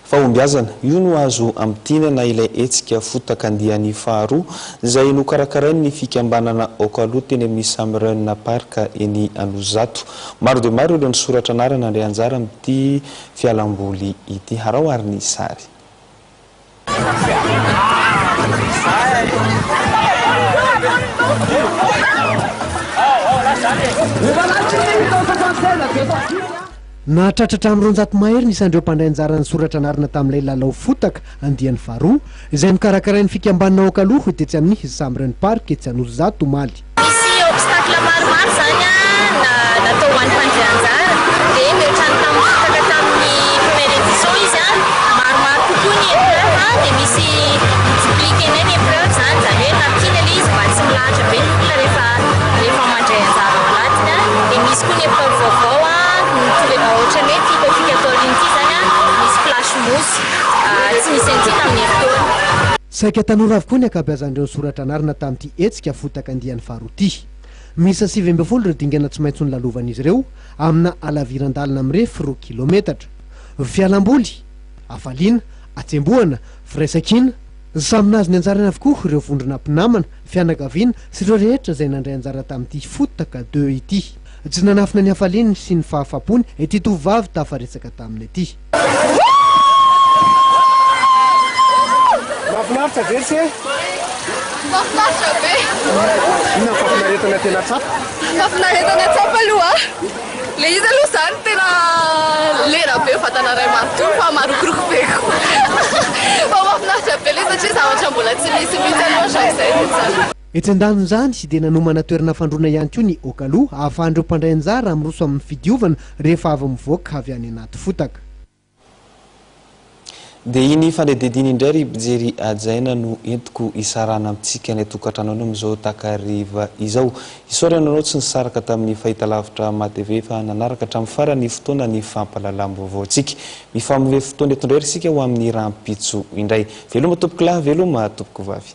Fahombiazana io no azo amtinana ilay hetsika fotaka andiany faharoa izay nokarakarainy ny fikambanana Okaloha teny amin'ny Samrana Parka eny Anozato. Maro dia maro ireo nisoratra anarana nandray anjara amin'ity fialamboly ity. Harao ary ny sary. Nahatratratra amin'ny 200 mahery nisandreo mpandray anjara ny soratra anarana tamin'ilay lalao fotaka andiany faharoa izay nikarakarain'ny fikambanana Okaloha tetsy amin'ny Samrana Park etsy Anozato Maly. Misy obstacle maromaro zany natao ho an'ny mpandray anjara dia mihoatra ny tamin'ny fotaka tamin'ny première édition izy maromaro kokoa ny épreuve dia misy expliqué ny épreuve zany hoe nampiana ilay izy mba tsy milahatra be ny olona rehefa mandray anjara ao anatiny dia misy koa ny épreuve vaovao ohatra hoe typographicateur ity zany misy flash mousse tsy misy an'ity tamin'ny herintaona. Saika tanora avokoa ny ankabeazan'ireo soratra anarana tamin'ity hetsika fotaka andiany faharoa ity. Misy 7 ireo dingana tsy maintsy nolalovan'izy ireo amina halaviran-dalana amin'ny 1 kilometatra. Fialamboly, afaliana, atsembohana, firaisan-kina, samy nazy ny anjarany avokoa ireo vondrona mpinamana, fianakaviana sy ireo rehetra izay nandray anjara tamin'ity fotaka 2 ity. Tsy nanafina ny hafaliany sy ny fahafapony ity tovovavy tafaresaka taminy ity. Mahafinaritra ve se? Mahafinaritra be. Inona fahafinaretana tena tsapa? Fahafinaretana tsapa aloha le izy aloha zany tena lera be fatana ray manontolo fa marokoroko be koa. Fa mahafinaritra be le satria zavatra mbola tsy misy mihitsy aloha izay. Etsy an-daniny zany sy dia nanomana toerana fandroana ihany koa ny Okaloha ahafahan'ireo mpandray anjara miroso amin'ny fidiovana rehefa avy mivoaka avy any anaty fotaka. Dia iny fandedidiny indray ry mpijery hajaina no entiko isarana amintsika ny tokantrano amin'izao takariva izao. Isaorana anao tsy nisaraka tamin'ny fahitalavitra MATV fa nanaraka hatramin'ny farany fotoana ny fampahalalam-baovao antsika. Mifamoivoy fotoana eto indray isika ho amin'ny rahampitso indray. Veloma tompoko lahy, veloma tompoko vavy.